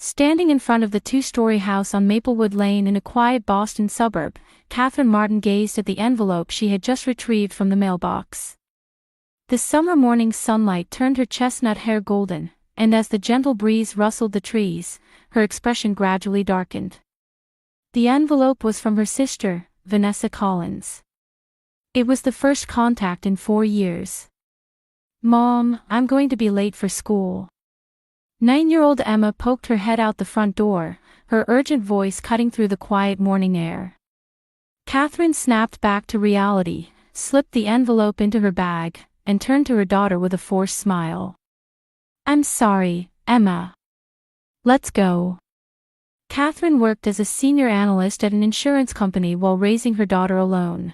Standing in front of the two-story house on Maplewood Lane in a quiet Boston suburb, Catherine Martin gazed at the envelope she had just retrieved from the mailbox. The summer morning sunlight turned her chestnut hair golden, and as the gentle breeze rustled the trees, her expression gradually darkened. The envelope was from her sister, Vanessa Collins. It was the first contact in 4 years. "Mom, I'm going to be late for school." 9-year-old Emma poked her head out the front door, her urgent voice cutting through the quiet morning air. Catherine snapped back to reality, slipped the envelope into her bag, and turned to her daughter with a forced smile. "I'm sorry, Emma. Let's go." Catherine worked as a senior analyst at an insurance company while raising her daughter alone.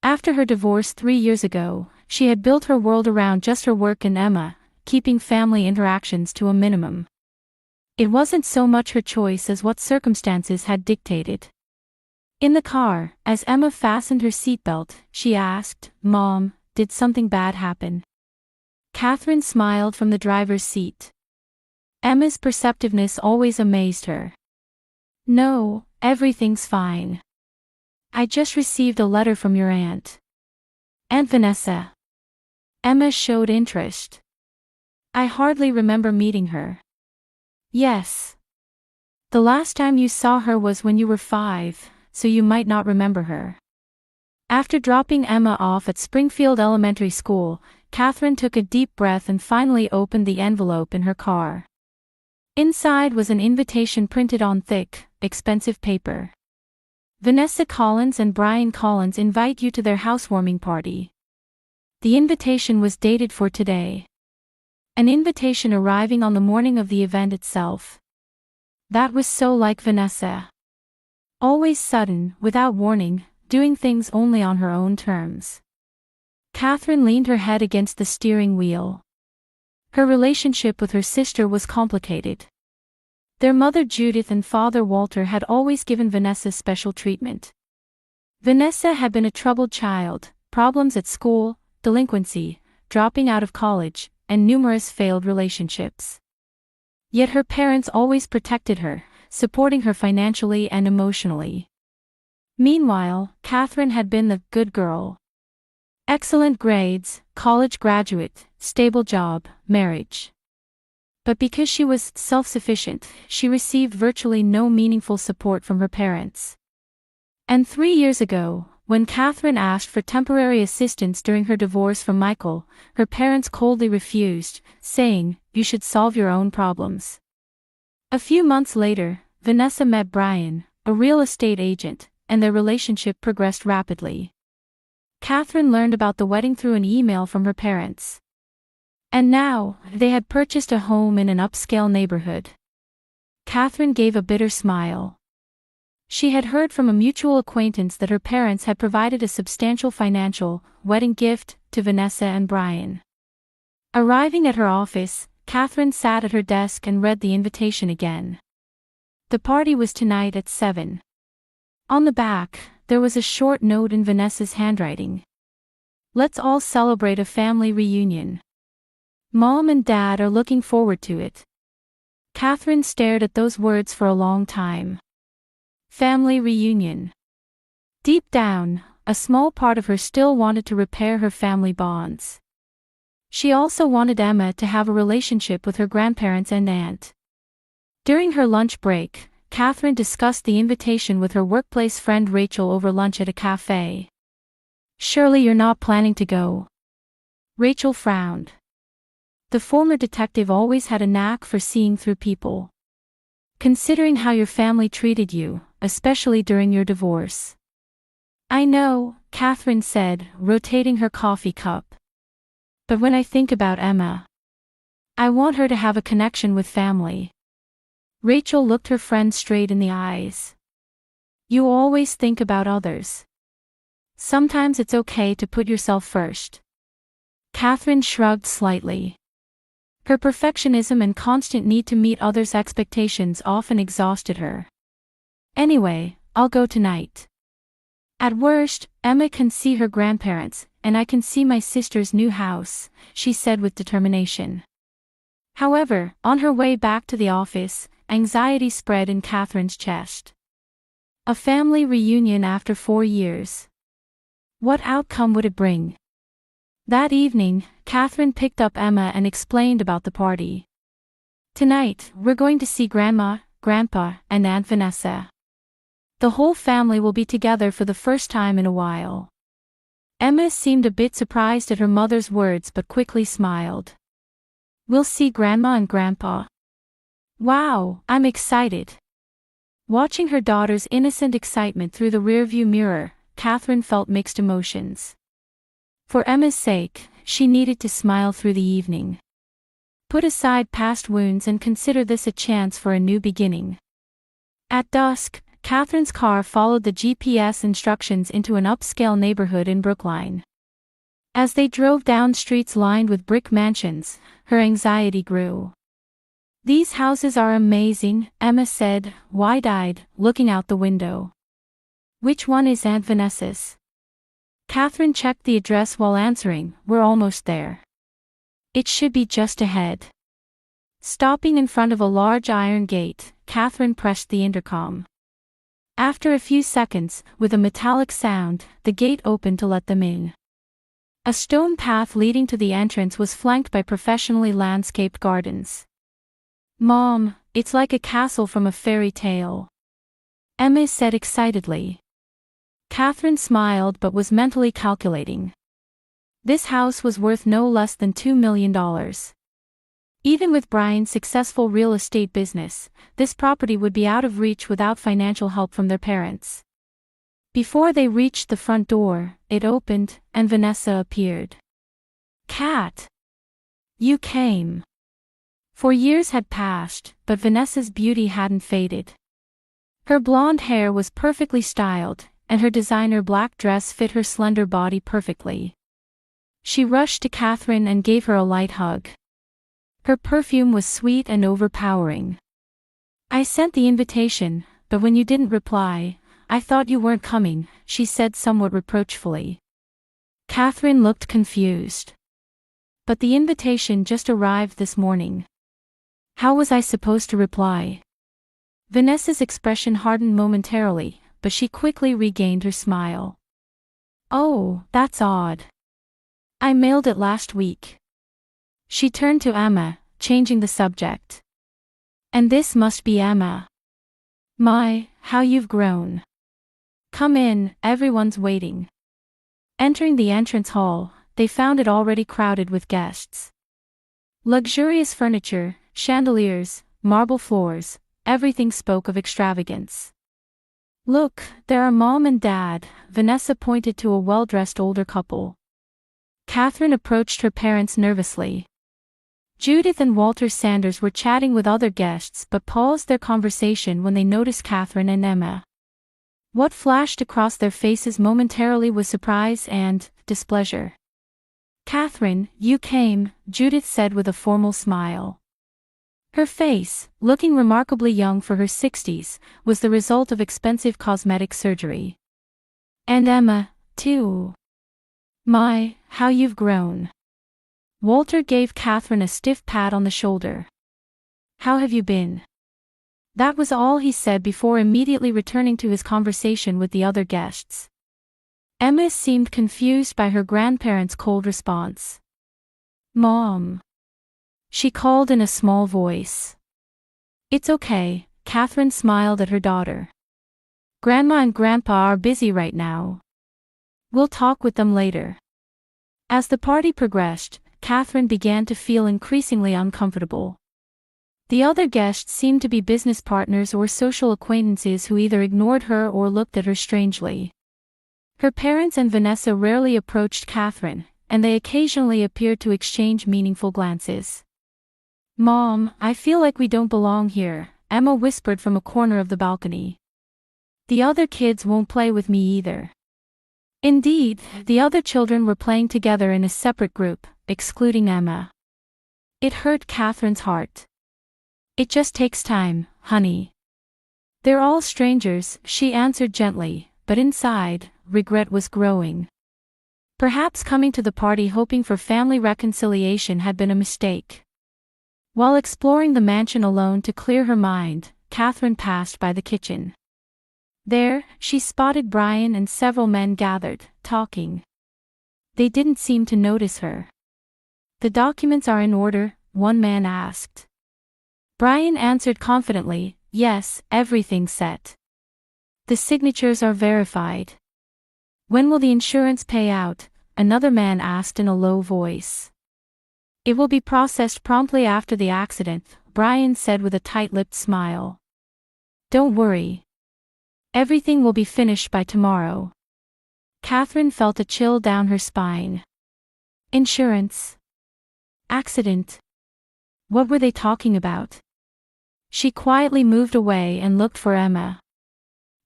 After her divorce 3 years ago, she had built her world around just her work and Emma, keeping family interactions to a minimum. It wasn't so much her choice as what circumstances had dictated. In the car, as Emma fastened her seatbelt, she asked, "Mom, did something bad happen?" Catherine smiled from the driver's seat. Emma's perceptiveness always amazed her. "No, everything's fine. I just received a letter from your aunt." "Aunt Vanessa?" Emma showed interest. "I hardly remember meeting her." "Yes. The last time you saw her was when you were 5, so you might not remember her." After dropping Emma off at Springfield Elementary School, Catherine took a deep breath and finally opened the envelope in her car. Inside was an invitation printed on thick, expensive paper. "Vanessa Collins and Brian Collins invite you to their housewarming party." The invitation was dated for today. An invitation arriving on the morning of the event itself. That was so like Vanessa. Always sudden, without warning, doing things only on her own terms. Catherine leaned her head against the steering wheel. Her relationship with her sister was complicated. Their mother Judith and father Walter had always given Vanessa special treatment. Vanessa had been a troubled child, problems at school, delinquency, dropping out of college, and numerous failed relationships. Yet her parents always protected her, supporting her financially and emotionally. Meanwhile, Catherine had been the good girl. Excellent grades, college graduate, stable job, marriage. But because she was self-sufficient, she received virtually no meaningful support from her parents. And 3 years ago, when Catherine asked for temporary assistance during her divorce from Michael, her parents coldly refused, saying, "You should solve your own problems." A few months later, Vanessa met Brian, a real estate agent, and their relationship progressed rapidly. Catherine learned about the wedding through an email from her parents. And now, they had purchased a home in an upscale neighborhood. Catherine gave a bitter smile. She had heard from a mutual acquaintance that her parents had provided a substantial financial wedding gift to Vanessa and Brian. Arriving at her office, Catherine sat at her desk and read the invitation again. The party was tonight at 7. On the back, there was a short note in Vanessa's handwriting. "Let's all celebrate a family reunion. Mom and Dad are looking forward to it." Catherine stared at those words for a long time. Family reunion. Deep down, a small part of her still wanted to repair her family bonds. She also wanted Emma to have a relationship with her grandparents and aunt. During her lunch break, Catherine discussed the invitation with her workplace friend Rachel over lunch at a cafe. "Surely you're not planning to go?" Rachel frowned. The former detective always had a knack for seeing through people. "Considering how your family treated you, especially during your divorce." "I know," Catherine said, rotating her coffee cup. "But when I think about Emma, I want her to have a connection with family." Rachel looked her friend straight in the eyes. "You always think about others. Sometimes it's okay to put yourself first." Catherine shrugged slightly. Her perfectionism and constant need to meet others' expectations often exhausted her. "Anyway, I'll go tonight. At worst, Emma can see her grandparents, and I can see my sister's new house," she said with determination. However, on her way back to the office, anxiety spread in Catherine's chest. A family reunion after 4 years. What outcome would it bring? That evening, Catherine picked up Emma and explained about the party. Tonight, we're going to see Grandma, Grandpa, and Aunt Vanessa. The whole family will be together for the first time in a while. Emma seemed a bit surprised at her mother's words but quickly smiled. We'll see Grandma and Grandpa. Wow, I'm excited. Watching her daughter's innocent excitement through the rearview mirror, Catherine felt mixed emotions. For Emma's sake, she needed to smile through the evening. Put aside past wounds and consider this a chance for a new beginning. At dusk, Catherine's car followed the GPS instructions into an upscale neighborhood in Brookline. As they drove down streets lined with brick mansions, her anxiety grew. These houses are amazing, Emma said, wide-eyed, looking out the window. Which one is Aunt Vanessa's? Catherine checked the address while answering, we're almost there. It should be just ahead. Stopping in front of a large iron gate, Catherine pressed the intercom. After a few seconds, with a metallic sound, the gate opened to let them in. A stone path leading to the entrance was flanked by professionally landscaped gardens. Mom, it's like a castle from a fairy tale. Emma said excitedly. Catherine smiled but was mentally calculating. This house was worth no less than $2 million. Even with Brian's successful real estate business, this property would be out of reach without financial help from their parents. Before they reached the front door, it opened, and Vanessa appeared. Cat! You came. 4 years had passed, but Vanessa's beauty hadn't faded. Her blonde hair was perfectly styled, and her designer black dress fit her slender body perfectly. She rushed to Catherine and gave her a light hug. Her perfume was sweet and overpowering. I sent the invitation, but when you didn't reply, I thought you weren't coming, she said somewhat reproachfully. Catherine looked confused. But the invitation just arrived this morning. How was I supposed to reply? Vanessa's expression hardened momentarily, but she quickly regained her smile. Oh, that's odd. I mailed it last week. She turned to Emma, changing the subject. And this must be Emma. My, how you've grown. Come in, everyone's waiting. Entering the entrance hall, they found it already crowded with guests. Luxurious furniture, chandeliers, marble floors, everything spoke of extravagance. Look, there are Mom and Dad, Vanessa pointed to a well-dressed older couple. Catherine approached her parents nervously. Judith and Walter Sanders were chatting with other guests but paused their conversation when they noticed Catherine and Emma. What flashed across their faces momentarily was surprise and displeasure. Catherine, you came, Judith said with a formal smile. Her face, looking remarkably young for her 60s, was the result of expensive cosmetic surgery. And Emma, too. My, how you've grown. Walter gave Catherine a stiff pat on the shoulder. How have you been? That was all he said before immediately returning to his conversation with the other guests. Emma seemed confused by her grandparents' cold response. Mom. She called in a small voice. It's okay, Catherine smiled at her daughter. Grandma and Grandpa are busy right now. We'll talk with them later. As the party progressed, Catherine began to feel increasingly uncomfortable. The other guests seemed to be business partners or social acquaintances who either ignored her or looked at her strangely. Her parents and Vanessa rarely approached Catherine, and they occasionally appeared to exchange meaningful glances. Mom, I feel like we don't belong here, Emma whispered from a corner of the balcony. The other kids won't play with me either. Indeed, the other children were playing together in a separate group, excluding Emma. It hurt Catherine's heart. It just takes time, honey. They're all strangers, she answered gently, but inside, regret was growing. Perhaps coming to the party hoping for family reconciliation had been a mistake. While exploring the mansion alone to clear her mind, Catherine passed by the kitchen. There, she spotted Brian and several men gathered, talking. They didn't seem to notice her. "The documents are in order?" one man asked. Brian answered confidently, "Yes, everything's set. The signatures are verified." "When will the insurance pay out?" another man asked in a low voice. "It will be processed promptly after the accident," Brian said with a tight-lipped smile. "Don't worry. Everything will be finished by tomorrow." Catherine felt a chill down her spine. Insurance? Accident? What were they talking about? She quietly moved away and looked for Emma.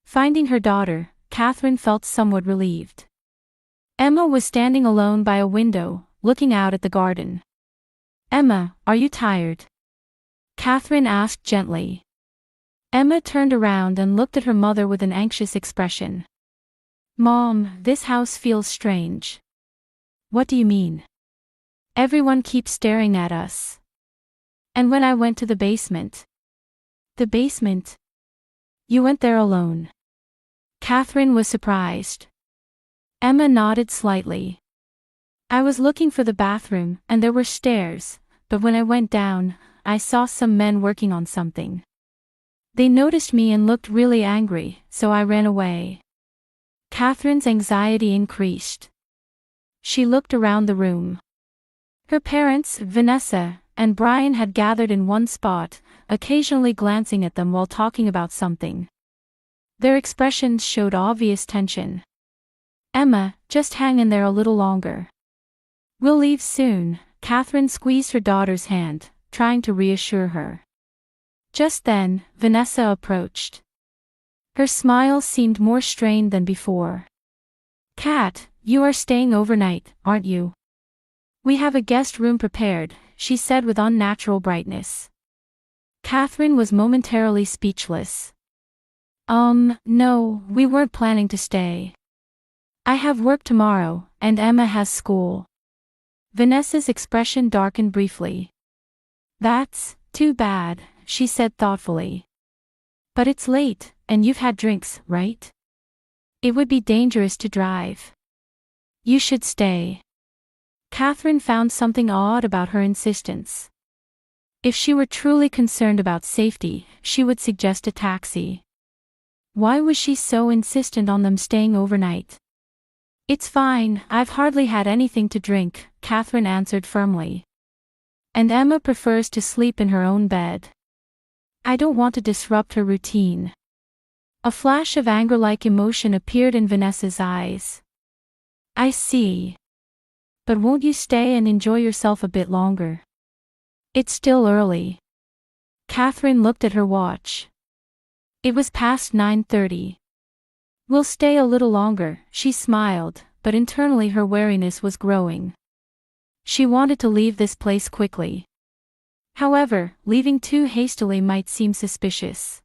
Finding her daughter, Catherine felt somewhat relieved. Emma was standing alone by a window, looking out at the garden. "Emma, are you tired?" Catherine asked gently. Emma turned around and looked at her mother with an anxious expression. "Mom, this house feels strange." "What do you mean?" "Everyone keeps staring at us. And when I went to the basement." "The basement? You went there alone?" Catherine was surprised. Emma nodded slightly. "I was looking for the bathroom, and there were stairs, but when I went down, I saw some men working on something. They noticed me and looked really angry, so I ran away." Catherine's anxiety increased. She looked around the room. Her parents, Vanessa, and Brian had gathered in one spot, occasionally glancing at them while talking about something. Their expressions showed obvious tension. "Emma, just hang in there a little longer. We'll leave soon." Catherine squeezed her daughter's hand, trying to reassure her. Just then, Vanessa approached. Her smile seemed more strained than before. "Kat, you are staying overnight, aren't you?" "We have a guest room prepared," she said with unnatural brightness. Catherine was momentarily speechless. No, we weren't planning to stay. I have work tomorrow, and Emma has school." Vanessa's expression darkened briefly. "That's too bad," she said thoughtfully. "But it's late, and you've had drinks, right? It would be dangerous to drive. You should stay." Catherine found something odd about her insistence. If she were truly concerned about safety, she would suggest a taxi. Why was she so insistent on them staying overnight? "It's fine, I've hardly had anything to drink," Catherine answered firmly. "And Emma prefers to sleep in her own bed. I don't want to disrupt her routine." A flash of anger-like emotion appeared in Vanessa's eyes. "I see. But won't you stay and enjoy yourself a bit longer? It's still early." Catherine looked at her watch. It was past 9:30. "We'll stay a little longer," she smiled, but internally her wariness was growing. She wanted to leave this place quickly. However, leaving too hastily might seem suspicious.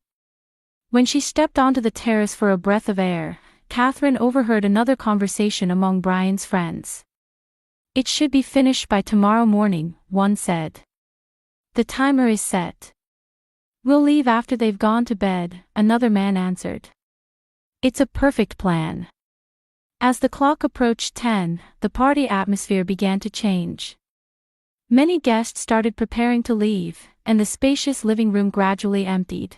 When she stepped onto the terrace for a breath of air, Catherine overheard another conversation among Brian's friends. "It should be finished by tomorrow morning," one said. "The timer is set." "We'll leave after they've gone to bed," another man answered. "It's a perfect plan." As the clock approached 10, the party atmosphere began to change. Many guests started preparing to leave, and the spacious living room gradually emptied.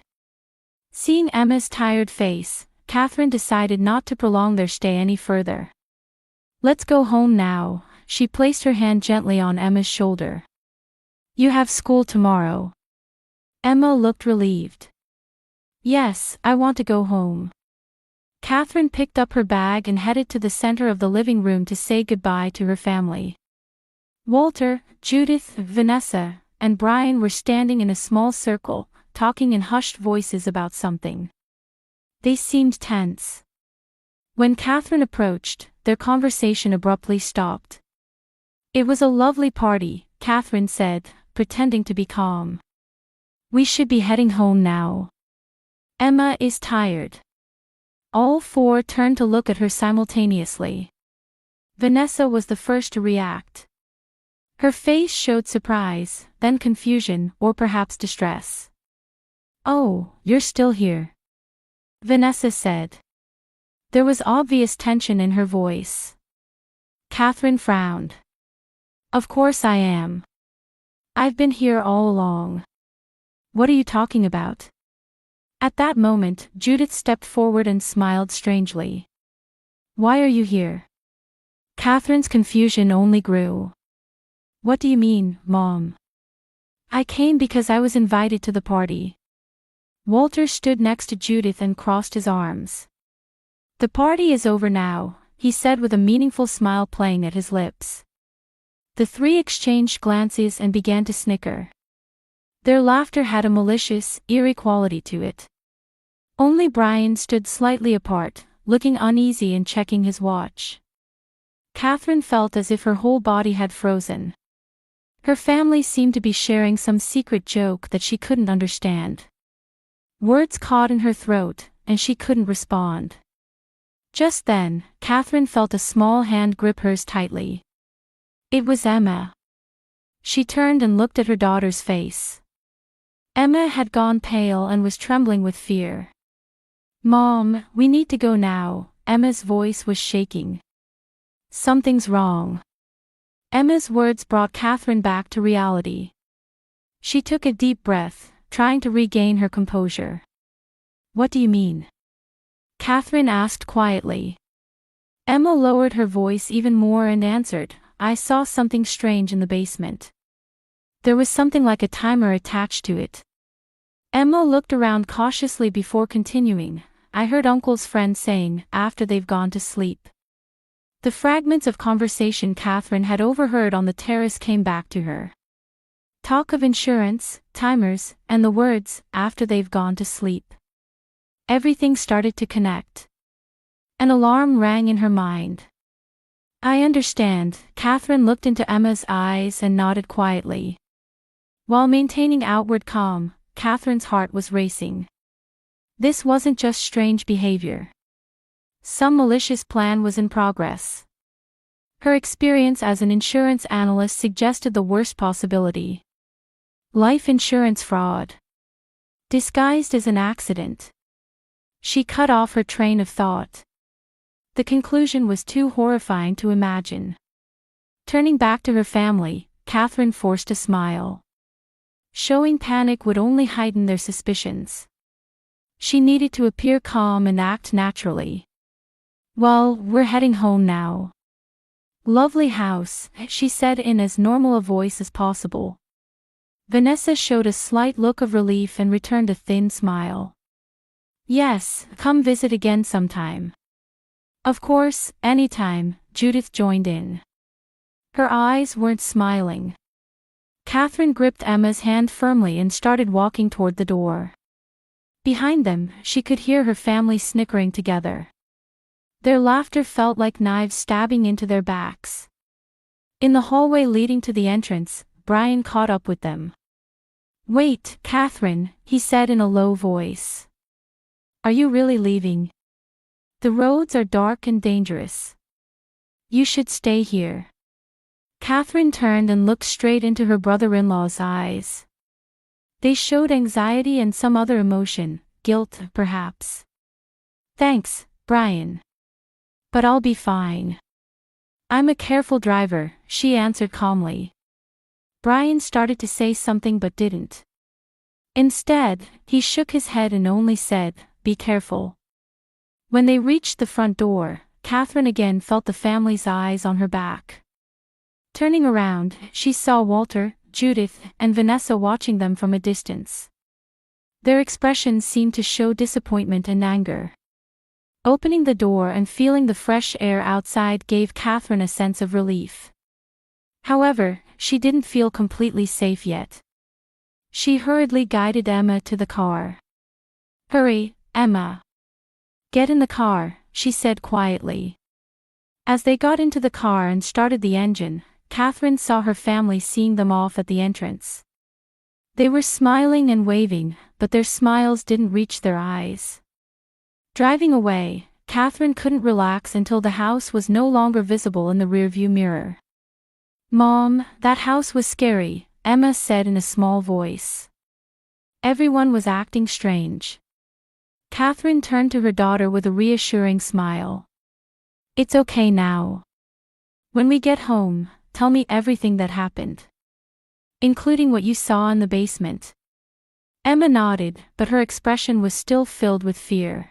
Seeing Emma's tired face, Catherine decided not to prolong their stay any further. "Let's go home now." She placed her hand gently on Emma's shoulder. "You have school tomorrow." Emma looked relieved. "Yes, I want to go home." Catherine picked up her bag and headed to the center of the living room to say goodbye to her family. Walter, Judith, Vanessa, and Brian were standing in a small circle, talking in hushed voices about something. They seemed tense. When Catherine approached, their conversation abruptly stopped. "It was a lovely party," Catherine said, pretending to be calm. "We should be heading home now. Emma is tired." All four turned to look at her simultaneously. Vanessa was the first to react. Her face showed surprise, then confusion, or perhaps distress. "Oh, you're still here," Vanessa said. There was obvious tension in her voice. Catherine frowned. "Of course I am. I've been here all along." "What are you talking about?" At that moment, Judith stepped forward and smiled strangely. "Why are you here?" Catherine's confusion only grew. "What do you mean, Mom?" "I came because I was invited to the party." Walter stood next to Judith and crossed his arms. "The party is over now," he said with a meaningful smile playing at his lips. The three exchanged glances and began to snicker. Their laughter had a malicious, eerie quality to it. Only Brian stood slightly apart, looking uneasy and checking his watch. Catherine felt as if her whole body had frozen. Her family seemed to be sharing some secret joke that she couldn't understand. Words caught in her throat, and she couldn't respond. Just then, Catherine felt a small hand grip hers tightly. It was Emma. She turned and looked at her daughter's face. Emma had gone pale and was trembling with fear. "Mom, we need to go now," Emma's voice was shaking. "Something's wrong." Emma's words brought Catherine back to reality. She took a deep breath, trying to regain her composure. "What do you mean?" Catherine asked quietly. Emma lowered her voice even more and answered, "I saw something strange in the basement. There was something like a timer attached to it." Emma looked around cautiously before continuing. "I heard Uncle's friend saying, after they've gone to sleep." The fragments of conversation Catherine had overheard on the terrace came back to her. Talk of insurance, timers, and the words, "after they've gone to sleep." Everything started to connect. An alarm rang in her mind. "I understand." Catherine looked into Emma's eyes and nodded quietly. While maintaining outward calm, Catherine's heart was racing. This wasn't just strange behavior. Some malicious plan was in progress. Her experience as an insurance analyst suggested the worst possibility. Life insurance fraud. Disguised as an accident. She cut off her train of thought. The conclusion was too horrifying to imagine. Turning back to her family, Catherine forced a smile. Showing panic would only heighten their suspicions. She needed to appear calm and act naturally. "Well, we're heading home now." "Lovely house," she said in as normal a voice as possible. Vanessa showed a slight look of relief and returned a thin smile. "Yes, come visit again sometime." "Of course, anytime," Judith joined in. Her eyes weren't smiling. Catherine gripped Emma's hand firmly and started walking toward the door. Behind them, she could hear her family snickering together. Their laughter felt like knives stabbing into their backs. In the hallway leading to the entrance, Brian caught up with them. "Wait, Catherine," he said in a low voice. "Are you really leaving? The roads are dark and dangerous. You should stay here." Catherine turned and looked straight into her brother-in-law's eyes. They showed anxiety and some other emotion, guilt, perhaps. "Thanks, Brian. But I'll be fine. I'm a careful driver," she answered calmly. Brian started to say something but didn't. Instead, he shook his head and only said, "Be careful." When they reached the front door, Catherine again felt the family's eyes on her back. Turning around, she saw Walter, Judith, and Vanessa watching them from a distance. Their expressions seemed to show disappointment and anger. Opening the door and feeling the fresh air outside gave Catherine a sense of relief. However, she didn't feel completely safe yet. She hurriedly guided Emma to the car. "Hurry, Emma. Get in the car," she said quietly. As they got into the car and started the engine, Catherine saw her family seeing them off at the entrance. They were smiling and waving, but their smiles didn't reach their eyes. Driving away, Catherine couldn't relax until the house was no longer visible in the rearview mirror. Mom, that house was scary, Emma said in a small voice. Everyone was acting strange. Catherine turned to her daughter with a reassuring smile. It's okay now. When we get home, tell me everything that happened. Including what you saw in the basement. Emma nodded, but her expression was still filled with fear.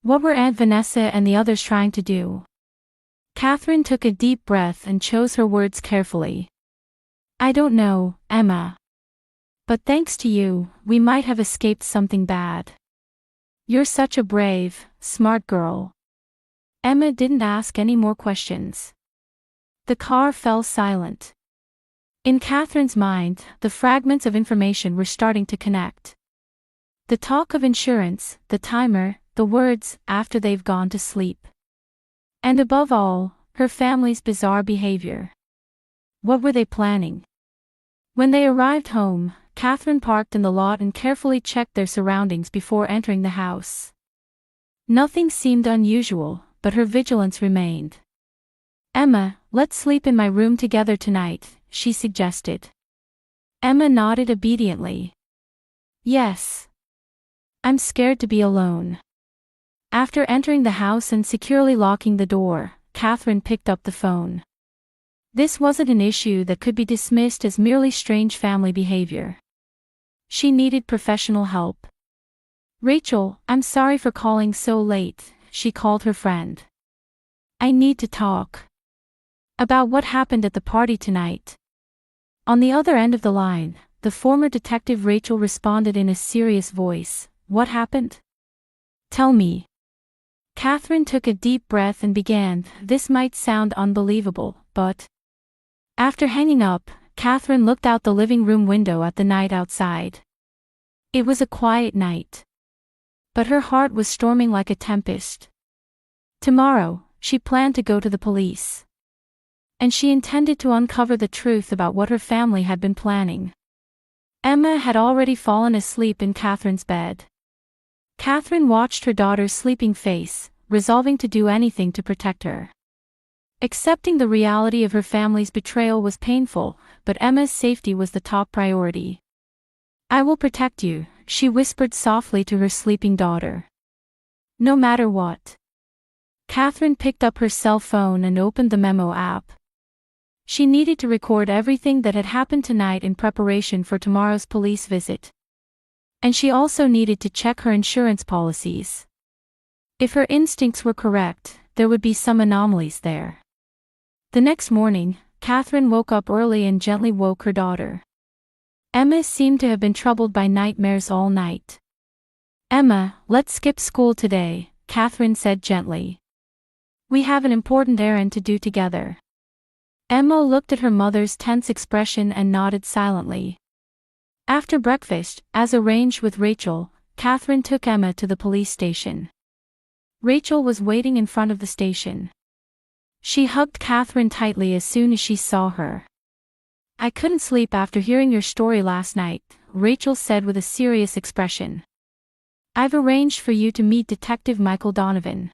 What were Aunt Vanessa and the others trying to do? Catherine took a deep breath and chose her words carefully. I don't know, Emma. But thanks to you, we might have escaped something bad. You're such a brave, smart girl. Emma didn't ask any more questions. The car fell silent. In Catherine's mind, the fragments of information were starting to connect. The talk of insurance, the timer, the words, after they've gone to sleep. And above all, her family's bizarre behavior. What were they planning? When they arrived home, Catherine parked in the lot and carefully checked their surroundings before entering the house. Nothing seemed unusual, but her vigilance remained. Emma, let's sleep in my room together tonight, she suggested. Emma nodded obediently. Yes. I'm scared to be alone. After entering the house and securely locking the door, Catherine picked up the phone. This wasn't an issue that could be dismissed as merely strange family behavior. She needed professional help. Rachel, I'm sorry for calling so late, she called her friend. I need to talk. About what happened at the party tonight. On the other end of the line, the former detective Rachel responded in a serious voice. What happened? Tell me. Catherine took a deep breath and began. This might sound unbelievable, but... After hanging up, Catherine looked out the living room window at the night outside. It was a quiet night. But her heart was storming like a tempest. Tomorrow, she planned to go to the police. And she intended to uncover the truth about what her family had been planning. Emma had already fallen asleep in Catherine's bed. Catherine watched her daughter's sleeping face, resolving to do anything to protect her. Accepting the reality of her family's betrayal was painful, but Emma's safety was the top priority. I will protect you, she whispered softly to her sleeping daughter. No matter what. Catherine picked up her cell phone and opened the memo app. She needed to record everything that had happened tonight in preparation for tomorrow's police visit. And she also needed to check her insurance policies. If her instincts were correct, there would be some anomalies there. The next morning, Catherine woke up early and gently woke her daughter. Emma seemed to have been troubled by nightmares all night. Emma, let's skip school today, Catherine said gently. We have an important errand to do together. Emma looked at her mother's tense expression and nodded silently. After breakfast, as arranged with Rachel, Catherine took Emma to the police station. Rachel was waiting in front of the station. She hugged Catherine tightly as soon as she saw her. I couldn't sleep after hearing your story last night, Rachel said with a serious expression. I've arranged for you to meet Detective Michael Donovan.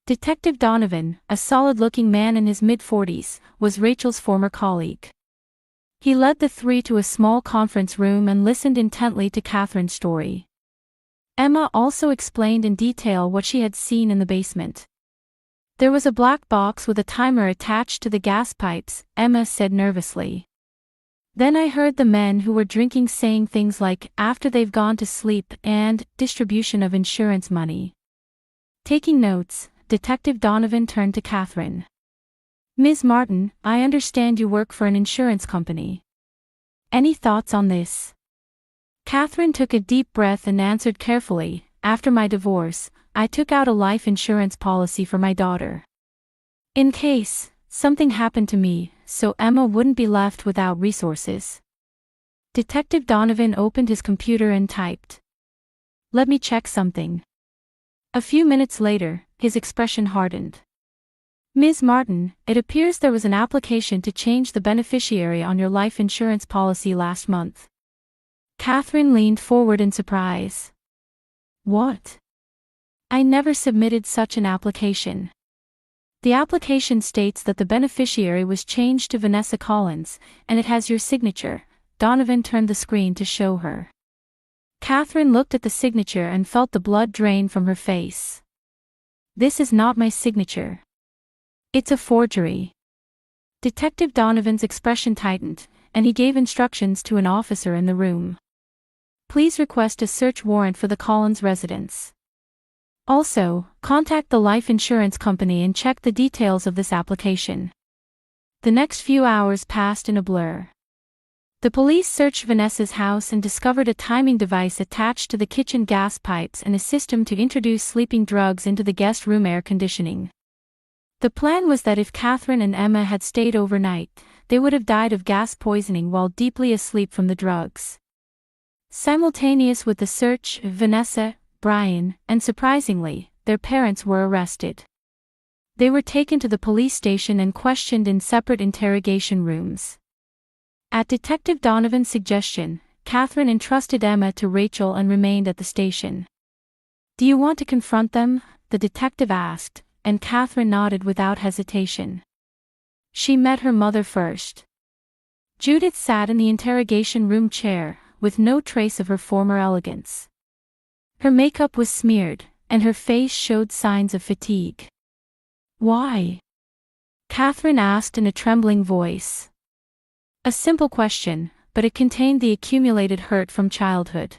Detective Donovan, a solid-looking man in his mid-40s, was Rachel's former colleague. He led the three to a small conference room and listened intently to Catherine's story. Emma also explained in detail what she had seen in the basement. There was a black box with a timer attached to the gas pipes, Emma said nervously. Then I heard the men who were drinking saying things like, after they've gone to sleep, and, distribution of insurance money. Taking notes, Detective Donovan turned to Catherine. Ms. Martin, I understand you work for an insurance company. Any thoughts on this? Catherine took a deep breath and answered carefully, after my divorce, I took out a life insurance policy for my daughter. In case something happened to me, so Emma wouldn't be left without resources. Detective Donovan opened his computer and typed. Let me check something. A few minutes later, his expression hardened. Ms. Martin, it appears there was an application to change the beneficiary on your life insurance policy last month. Catherine leaned forward in surprise. What? I never submitted such an application. The application states that the beneficiary was changed to Vanessa Collins, and it has your signature. Donovan turned the screen to show her. Catherine looked at the signature and felt the blood drain from her face. This is not my signature. It's a forgery. Detective Donovan's expression tightened, and he gave instructions to an officer in the room. Please request a search warrant for the Collins residence. Also, contact the life insurance company and check the details of this application. The next few hours passed in a blur. The police searched Vanessa's house and discovered a timing device attached to the kitchen gas pipes and a system to introduce sleeping drugs into the guest room air conditioning. The plan was that if Catherine and Emma had stayed overnight, they would have died of gas poisoning while deeply asleep from the drugs. Simultaneous with the search, Vanessa, Brian, and surprisingly, their parents were arrested. They were taken to the police station and questioned in separate interrogation rooms. At Detective Donovan's suggestion, Catherine entrusted Emma to Rachel and remained at the station. Do you want to confront them? The detective asked, and Catherine nodded without hesitation. She met her mother first. Judith sat in the interrogation room chair, with no trace of her former elegance. Her makeup was smeared, and her face showed signs of fatigue. Why? Catherine asked in a trembling voice. A simple question, but it contained the accumulated hurt from childhood.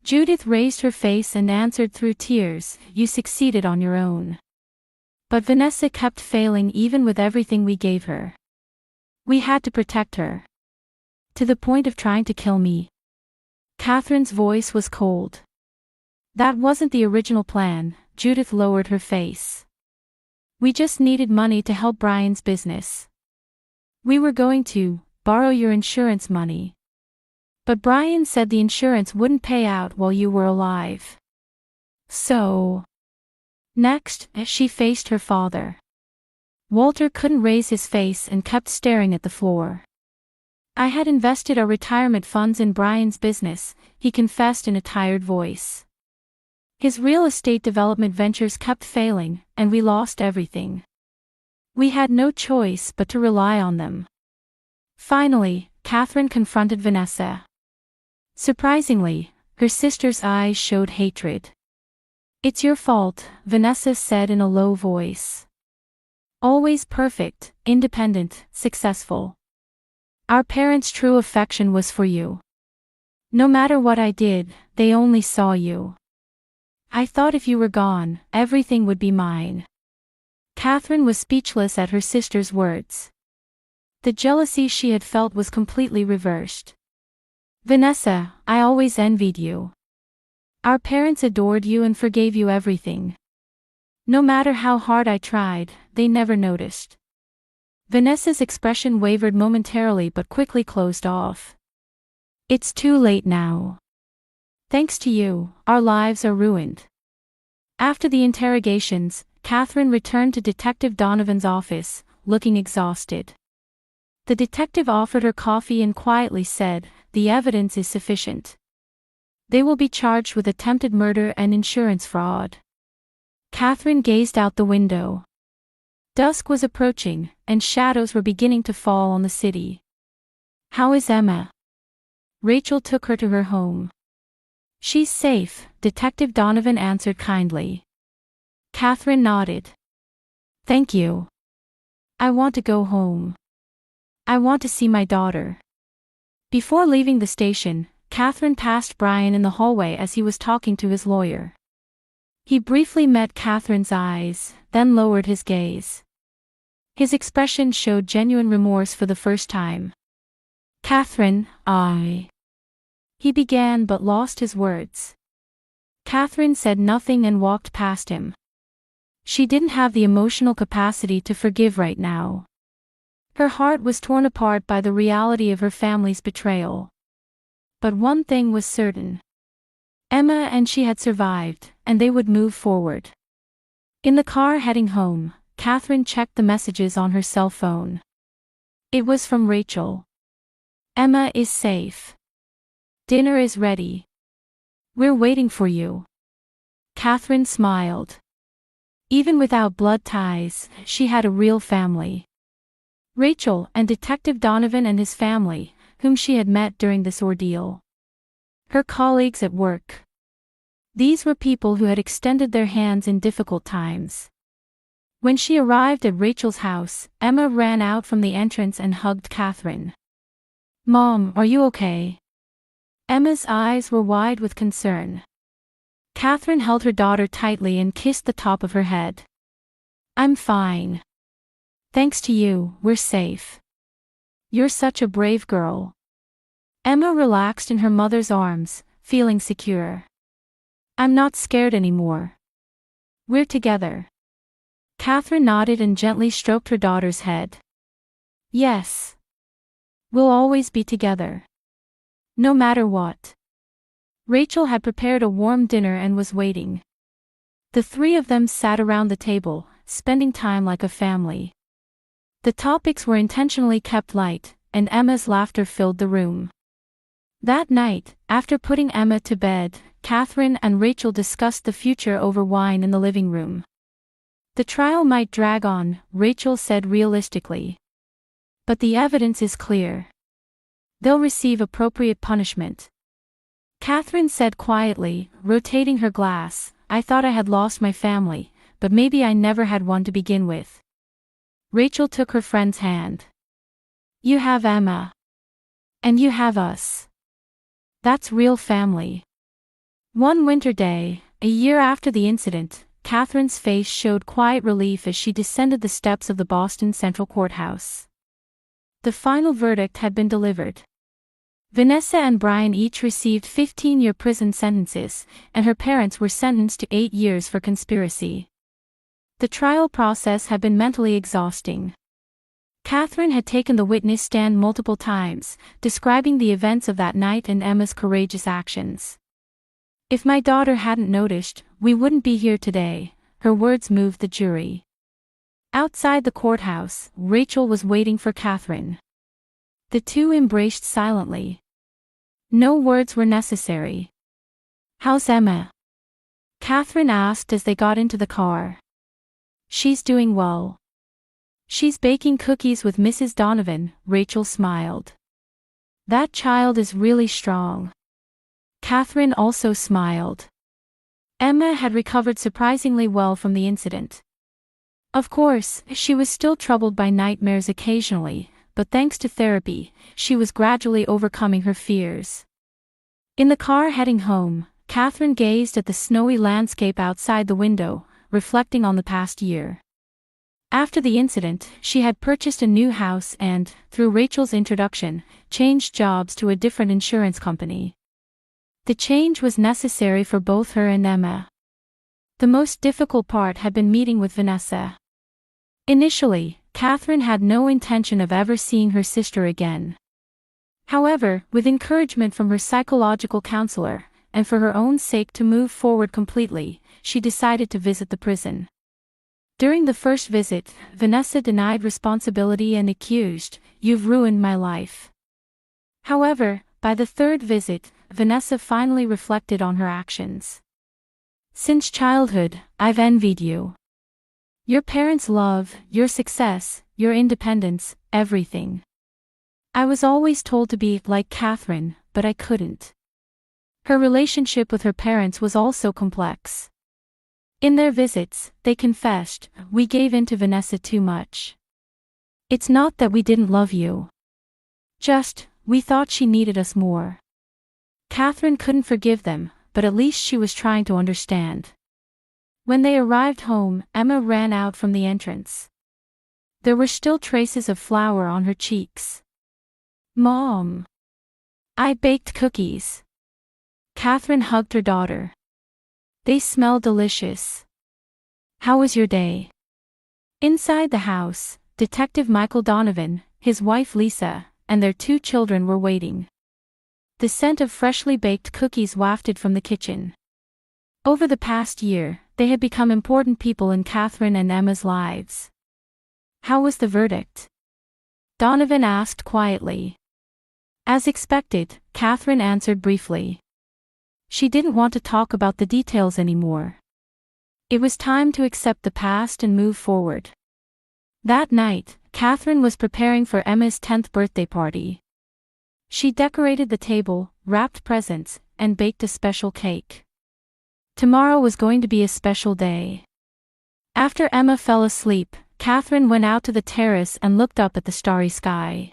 Judith raised her face and answered through tears, You succeeded on your own. But Vanessa kept failing even with everything we gave her. We had to protect her. To the point of trying to kill me. Catherine's voice was cold. That wasn't the original plan. Judith lowered her face. We just needed money to help Brian's business. We were going to borrow your insurance money. But Brian said the insurance wouldn't pay out while you were alive. So. Next, she faced her father. Walter couldn't raise his face and kept staring at the floor. I had invested our retirement funds in Brian's business, he confessed in a tired voice. His real estate development ventures kept failing, and we lost everything. We had no choice but to rely on them. Finally, Catherine confronted Vanessa. Surprisingly, her sister's eyes showed hatred. It's your fault, Vanessa said in a low voice. Always perfect, independent, successful. Our parents' true affection was for you. No matter what I did, they only saw you. I thought if you were gone, everything would be mine. Catherine was speechless at her sister's words. The jealousy she had felt was completely reversed. Vanessa, I always envied you. Our parents adored you and forgave you everything. No matter how hard I tried, they never noticed. Vanessa's expression wavered momentarily but quickly closed off. It's too late now. Thanks to you, our lives are ruined. After the interrogations, Catherine returned to Detective Donovan's office, looking exhausted. The detective offered her coffee and quietly said, The evidence is sufficient. They will be charged with attempted murder and insurance fraud. Catherine gazed out the window. Dusk was approaching, and shadows were beginning to fall on the city. How is Emma? Rachel took her to her home. She's safe, Detective Donovan answered kindly. Catherine nodded. Thank you. I want to go home. I want to see my daughter. Before leaving the station, Catherine passed Brian in the hallway as he was talking to his lawyer. He briefly met Catherine's eyes, then lowered his gaze. His expression showed genuine remorse for the first time. Catherine, he began but lost his words. Catherine said nothing and walked past him. She didn't have the emotional capacity to forgive right now. Her heart was torn apart by the reality of her family's betrayal. But one thing was certain. Emma and she had survived, and they would move forward. In the car heading home, Catherine checked the messages on her cell phone. It was from Rachel. Emma is safe. Dinner is ready. We're waiting for you. Catherine smiled. Even without blood ties, she had a real family. Rachel and Detective Donovan and his family, whom she had met during this ordeal. Her colleagues at work. These were people who had extended their hands in difficult times. When she arrived at Rachel's house, Emma ran out from the entrance and hugged Catherine. "Mom, are you okay?" Emma's eyes were wide with concern. Catherine held her daughter tightly and kissed the top of her head. "I'm fine. Thanks to you, we're safe. You're such a brave girl." Emma relaxed in her mother's arms, feeling secure. "I'm not scared anymore. We're together." Catherine nodded and gently stroked her daughter's head. "Yes. We'll always be together. No matter what." Rachel had prepared a warm dinner and was waiting. The three of them sat around the table, spending time like a family. The topics were intentionally kept light, and Emma's laughter filled the room. That night, after putting Emma to bed, Catherine and Rachel discussed the future over wine in the living room. "The trial might drag on," Rachel said realistically. "But the evidence is clear. They'll receive appropriate punishment." Catherine said quietly, rotating her glass, "I thought I had lost my family, but maybe I never had one to begin with." Rachel took her friend's hand. "You have Emma. And you have us. That's real family." One winter day, a year after the incident, Catherine's face showed quiet relief as she descended the steps of the Boston Central Courthouse. The final verdict had been delivered. Vanessa and Brian each received 15-year prison sentences, and her parents were sentenced to 8 years for conspiracy. The trial process had been mentally exhausting. Catherine had taken the witness stand multiple times, describing the events of that night and Emma's courageous actions. "If my daughter hadn't noticed, we wouldn't be here today," her words moved the jury. Outside the courthouse, Rachel was waiting for Catherine. The two embraced silently. No words were necessary. "How's Emma?" Catherine asked as they got into the car. "She's doing well. She's baking cookies with Mrs. Donovan," Rachel smiled. "That child is really strong." Catherine also smiled. Emma had recovered surprisingly well from the incident. Of course, she was still troubled by nightmares occasionally, but thanks to therapy, she was gradually overcoming her fears. In the car heading home, Catherine gazed at the snowy landscape outside the window, reflecting on the past year. After the incident, she had purchased a new house and, through Rachel's introduction, changed jobs to a different insurance company. The change was necessary for both her and Emma. The most difficult part had been meeting with Vanessa. Initially, Catherine had no intention of ever seeing her sister again. However, with encouragement from her psychological counselor, and for her own sake to move forward completely, she decided to visit the prison. During the first visit, Vanessa denied responsibility and accused, "You've ruined my life." However, by the third visit, Vanessa finally reflected on her actions. "Since childhood, I've envied you. Your parents' love, your success, your independence, everything. I was always told to be like Catherine, but I couldn't." Her relationship with her parents was also complex. In their visits, they confessed, "We gave in to Vanessa too much. It's not that we didn't love you. Just, we thought she needed us more." Catherine couldn't forgive them, but at least she was trying to understand. When they arrived home, Emma ran out from the entrance. There were still traces of flour on her cheeks. "Mom! I baked cookies." Catherine hugged her daughter. "They smell delicious. How was your day?" Inside the house, Detective Michael Donovan, his wife Lisa, and their 2 children were waiting. The scent of freshly baked cookies wafted from the kitchen. Over the past year, they had become important people in Catherine and Emma's lives. "How was the verdict?" Donovan asked quietly. As expected, Catherine answered briefly. She didn't want to talk about the details anymore. It was time to accept the past and move forward. That night, Catherine was preparing for Emma's 10th birthday party. She decorated the table, wrapped presents, and baked a special cake. Tomorrow was going to be a special day. After Emma fell asleep, Catherine went out to the terrace and looked up at the starry sky.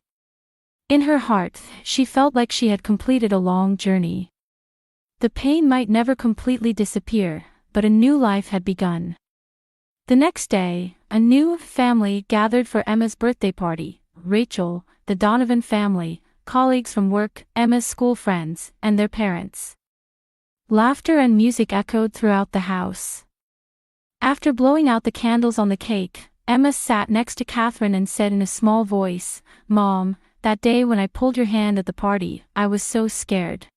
In her heart, she felt like she had completed a long journey. The pain might never completely disappear, but a new life had begun. The next day, a new family gathered for Emma's birthday party: Rachel, the Donovan family, colleagues from work, Emma's school friends, and their parents. Laughter and music echoed throughout the house. After blowing out the candles on the cake, Emma sat next to Catherine and said in a small voice, "Mom, that day when I pulled your hand at the party, I was so scared.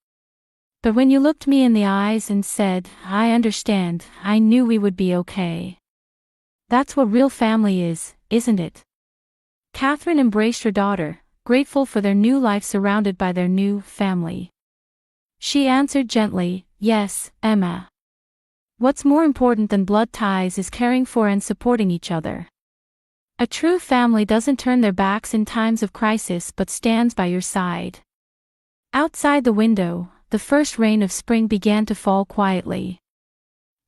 But when you looked me in the eyes and said, 'I understand,' I knew we would be okay." That's what real family is, isn't it? Catherine embraced her daughter, grateful for their new life surrounded by their new family. She answered gently, "Yes, Emma. What's more important than blood ties is caring for and supporting each other. A true family doesn't turn their backs in times of crisis but stands by your side." Outside the window, the first rain of spring began to fall quietly.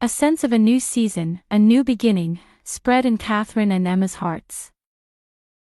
A sense of a new season, a new beginning, spread in Catherine and Emma's hearts.